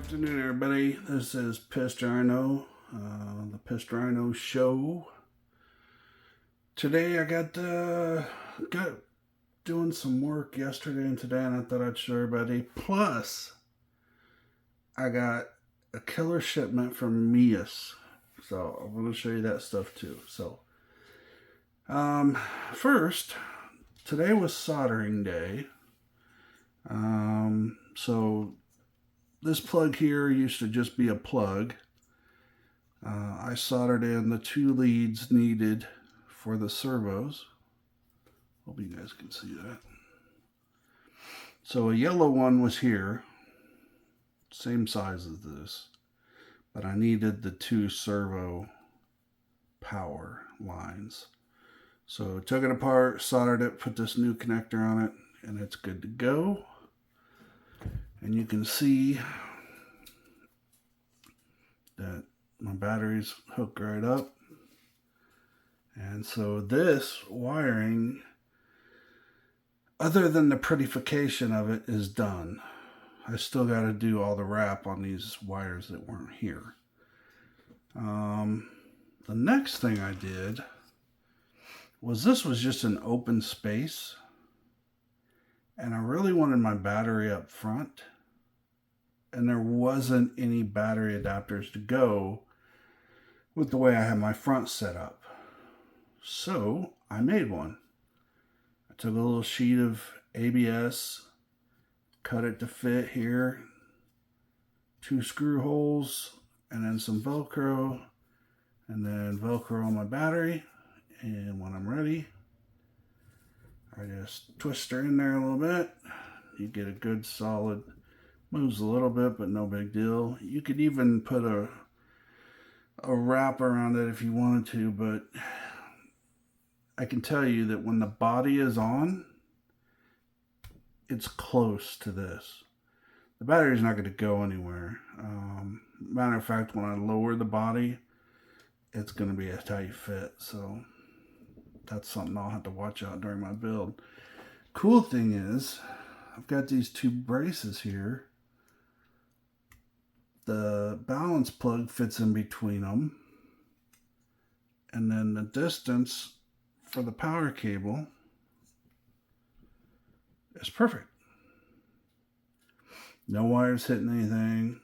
Afternoon, everybody. This is Pissed Rhino, the Pissed Rhino show. Today I got doing some work yesterday and today, and I thought I'd show everybody. Plus, I got a killer shipment from Meus, so I'm going to show you that stuff too. So, first, today was soldering day. So this plug here used to just be a plug. I soldered in the 2 leads needed for the servos. Hope you guys can see that. So a yellow one was here, same size as this, but I needed the 2 servo power lines. So took it apart, soldered it, put this new connector on it, and it's good to go. And you can see that my batteries hook right up. And so this wiring, other than the prettification of it, is done. I still got to do all the wrap on these wires that weren't here. The next thing I did was, this was just an open space, and I really wanted my battery up front, and there wasn't any battery adapters to go with the way I had my front set up. So I made one. I took a little sheet of ABS, cut it to fit here, 2 screw holes, and then some Velcro, and then Velcro on my battery. And when I'm ready, I just twist her in there a little bit. You get a good solid, moves a little bit, but no big deal. You could even put a wrap around it if you wanted to, but I can tell you that when the body is on, it's close to this. The battery's not going to go anywhere. Matter of fact, when I lower the body, it's going to be a tight fit. So that's something I'll have to watch out during my build. Cool thing is, I've got these 2 braces here. The balance plug fits in between them. And then the distance for the power cable is perfect. No wires hitting anything.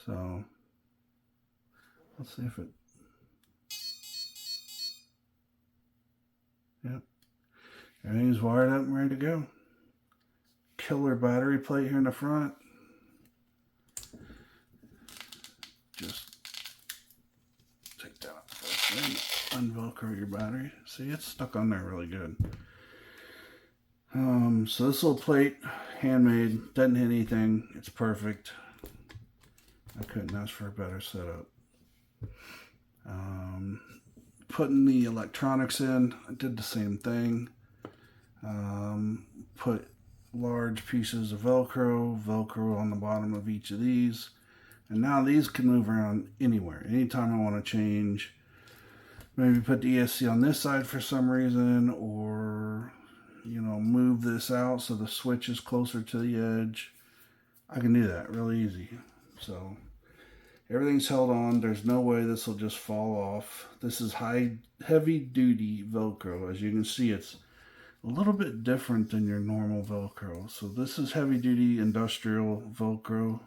So let's see if it... Yep. Everything's wired up and ready to go. Killer battery plate here in the front. Just take that off first, then unvelcro your battery. See, it's stuck on there really good. So this little plate, handmade, doesn't hit anything. It's perfect. I couldn't ask for a better setup. Putting the electronics in, I did the same thing. Put large pieces of Velcro on the bottom of each of these. And now these can move around anywhere. Anytime I want to change, maybe put the ESC on this side for some reason, or, you know, move this out so the switch is closer to the edge. I can do that really easy. So everything's held on. There's no way this will just fall off. This is heavy duty Velcro. As you can see, it's a little bit different than your normal Velcro. So this is heavy duty industrial Velcro.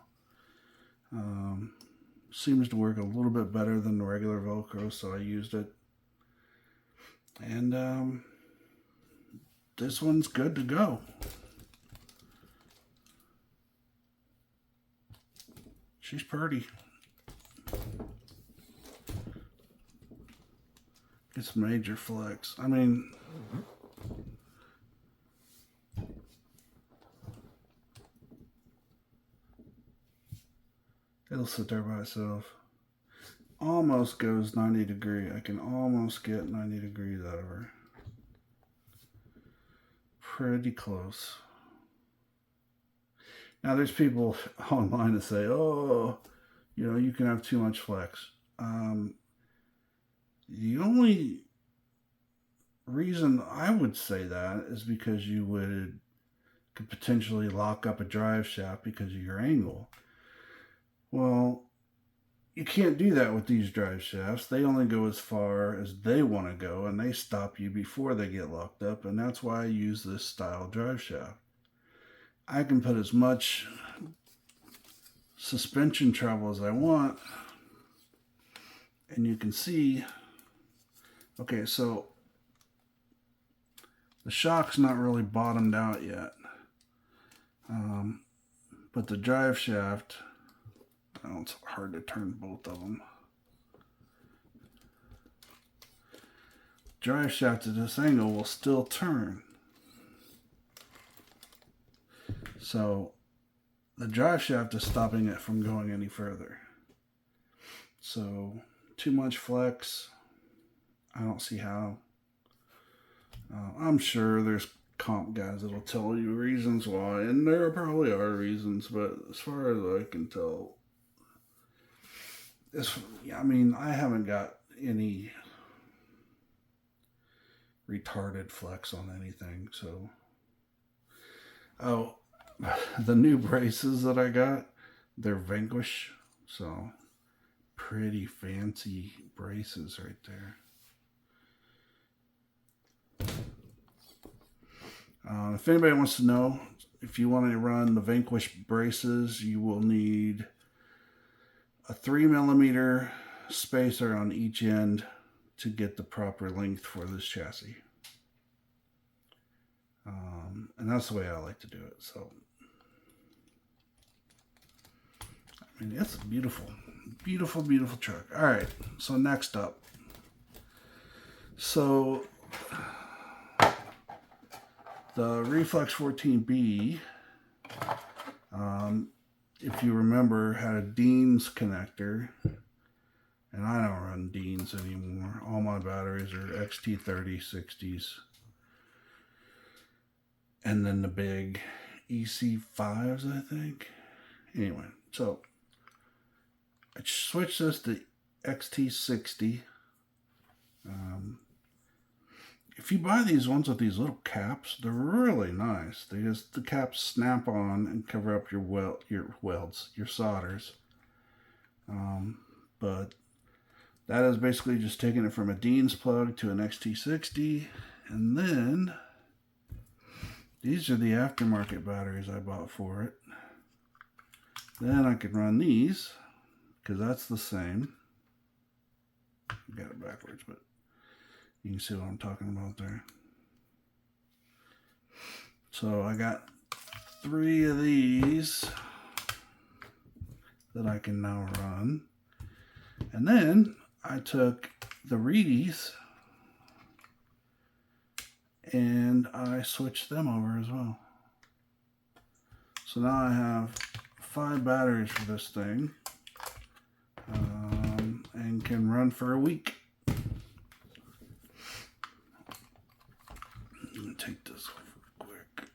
Seems to work a little bit better than the regular Velcro, so I used it. And this one's good to go. She's pretty. It's major flex. I mean, it'll sit there by itself. Almost goes 90 degrees. I can almost get 90 degrees out of her. Pretty close. Now there's people online that say, oh, you know, you can have too much flex. The only reason I would say that is because you could potentially lock up a drive shaft because of your angle. Well, you can't do that with these drive shafts. They only go as far as they want to go, and they stop you before they get locked up, and that's why I use this style drive shaft. I can put as much suspension travel as I want, and you can see, okay, so the shock's not really bottomed out yet, but the drive shaft, oh, it's hard to turn both of them. Drive shaft at this angle will still turn. So the drive shaft is stopping it from going any further. So too much flex, I don't see how. I'm sure there's comp guys that'll tell you reasons why, and there probably are reasons, but as far as I can tell, I mean, I haven't got any retarded flex on anything, so. Oh, the new braces that I got, they're Vanquish, so pretty fancy braces right there. If anybody wants to know, if you want to run the Vanquish braces, you will need a 3mm spacer on each end to get the proper length for this chassis. And that's the way I like to do it. So, I mean, it's a beautiful, beautiful, beautiful truck. All right, so next up. So, the Reflex 14B, if you remember, had a Dean's connector, and I don't run Dean's anymore. All my batteries are XT3060s, and then the big EC5s, I think. Anyway, so I switched this to XT60. If you buy these ones with these little caps, they're really nice. The caps snap on and cover up your welds, your solders. But that is basically just taking it from a Dean's plug to an XT60, and then these are the aftermarket batteries I bought for it. Then I can run these, because that's the same. I got it backwards, but you can see what I'm talking about there. So I got 3 of these that I can now run. And then I took the Reedies and I switched them over as well. So now I have 5 batteries for this thing, and can run for a week. I'm gonna take this off real quick.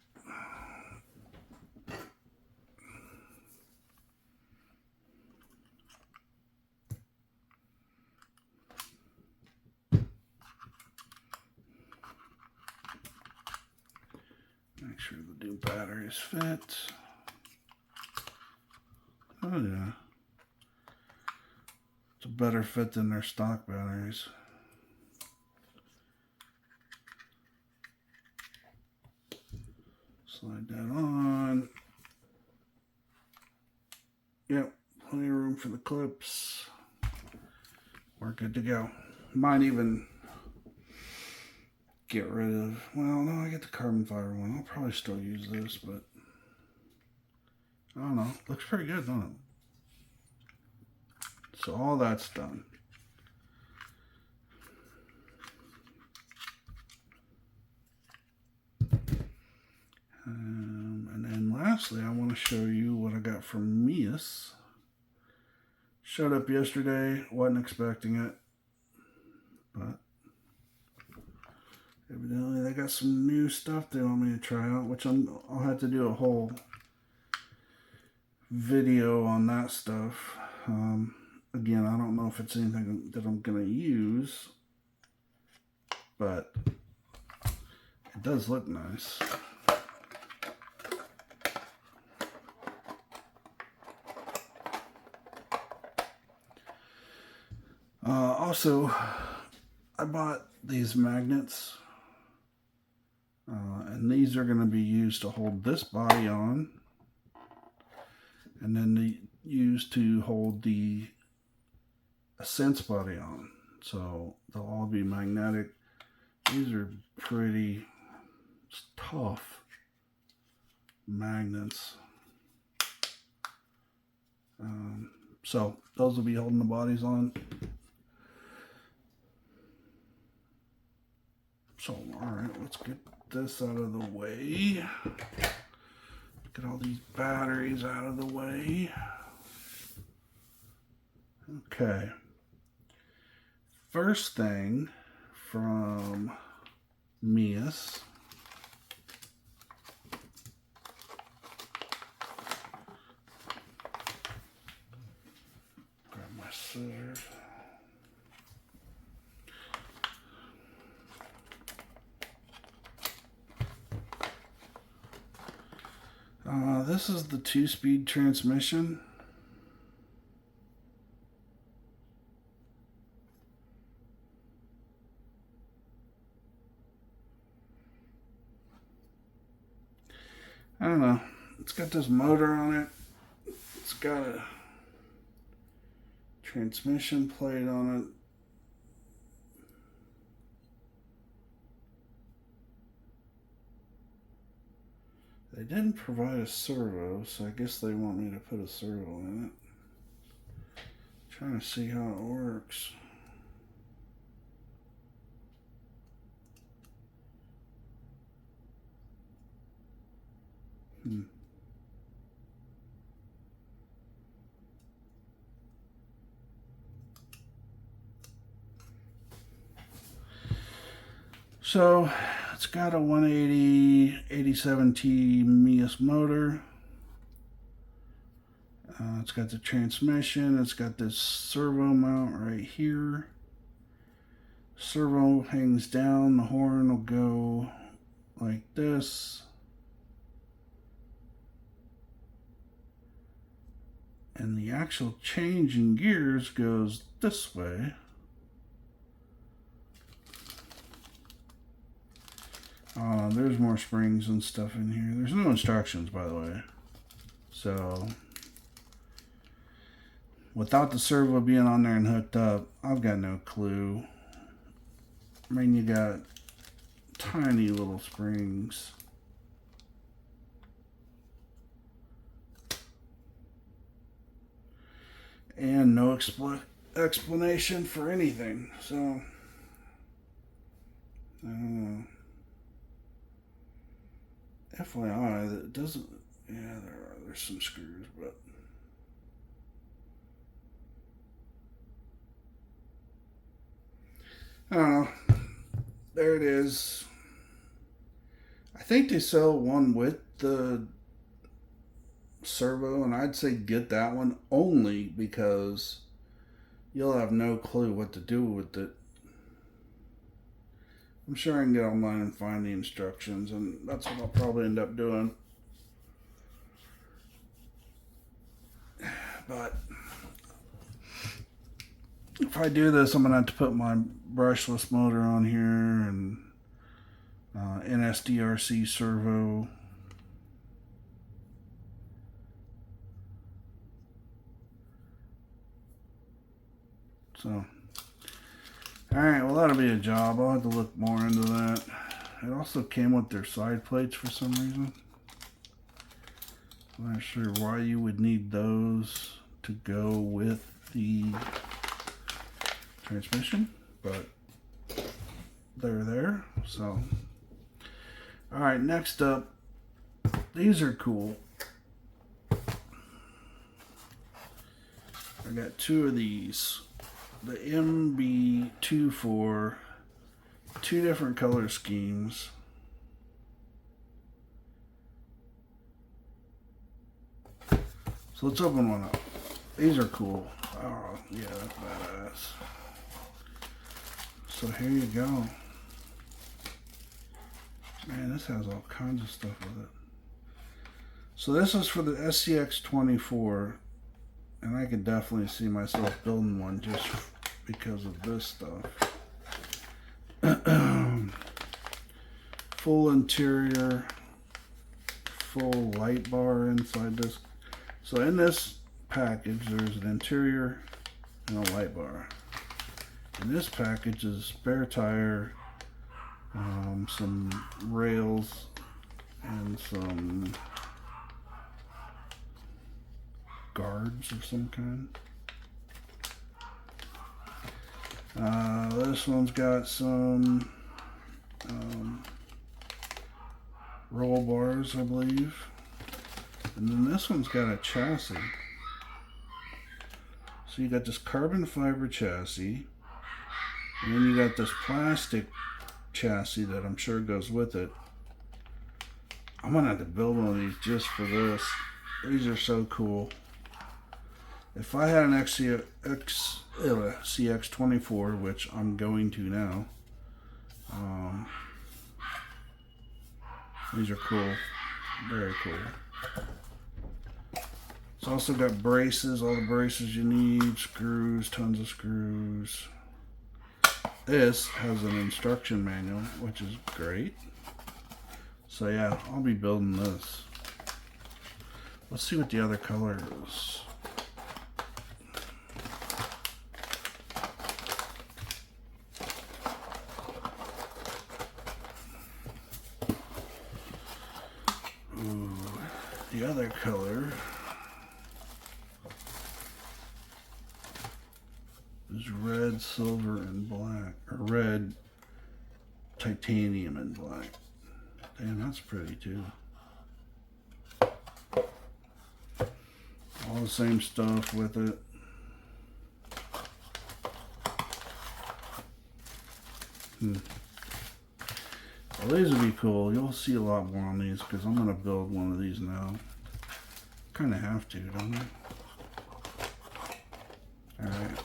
Make sure the new batteries fit. Oh yeah. It's a better fit than their stock batteries. Slide that on. Yep, plenty of room for the clips. We're good to go. Might even get rid of, well, no, I get the carbon fiber one. I'll probably still use this, but I don't know. Looks pretty good, doesn't it? So all that's done. And then lastly, I want to show you what I got from Meus. Showed up yesterday, wasn't expecting it, but evidently they got some new stuff they want me to try out, which I'll have to do a whole video on that stuff. Again, I don't know if it's anything that I'm going to use, but it does look nice. Also, I bought these magnets, and these are going to be used to hold this body on, and then used to hold the Ascent body on. So they'll all be magnetic. These are pretty tough magnets. So those will be holding the bodies on. So, alright, let's get this out of the way. Get all these batteries out of the way. Okay. First thing from Meus. Grab my scissors. This is the 2-speed transmission. I don't know. It's got this motor on it. It's got a transmission plate on it. They didn't provide a servo, so I guess they want me to put a servo in it. Trying to see how it works. So it's got a 180 87T Meus motor. It's got the transmission. It's got this servo mount right here. Servo hangs down. The horn will go like this. And the actual change in gears goes this way. There's more springs and stuff in here. There's no instructions, by the way. So, without the servo being on there and hooked up, I've got no clue. I mean, you got tiny little springs. And no explanation for anything. So, I don't know. FYI, that doesn't. Yeah, there's some screws, but I don't know. There it is. I think they sell one with the servo, and I'd say get that one only because you'll have no clue what to do with it. I'm sure I can get online and find the instructions, and that's what I'll probably end up doing. But if I do this, I'm going to have to put my brushless motor on here and NSDRC servo. So, alright, well that'll be a job. I'll have to look more into that. It also came with their side plates for some reason. I'm not sure why you would need those to go with the transmission, but they're there. So, alright, next up, these are cool. I got two of these. The MB24, two different color schemes. So let's open one up. These are cool. Oh, yeah, that's badass. So here you go. Man, this has all kinds of stuff with it. So this is for the Scx24, and I could definitely see myself building one just because of this stuff. Full interior, full light bar inside this. So in this package there's an interior and a light bar. In this package is a spare tire, some rails, and some guards of some kind. This one's got some roll bars, I believe. And then this one's got a chassis. So you got this carbon fiber chassis, and then you got this plastic chassis that I'm sure goes with it. I'm gonna have to build one of these just for this. These are so cool. If I had an Scx24, which I'm going to now, these are cool, very cool. It's also got braces, all the braces you need, screws, tons of screws. This has an instruction manual, which is great. So yeah, I'll be building this. Let's see what the other color is. Ooh, the other color is red, silver, and black, or red, titanium, and black. Damn, that's pretty too. All the same stuff with it. Well, these would be cool. You'll see a lot more on these because I'm going to build one of these now. Kind of have to, don't I? Alright.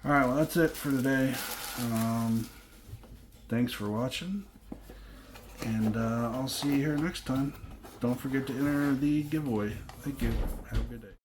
Alright, well that's it for today. Thanks for watching. And I'll see you here next time. Don't forget to enter the giveaway. Thank you. Have a good day.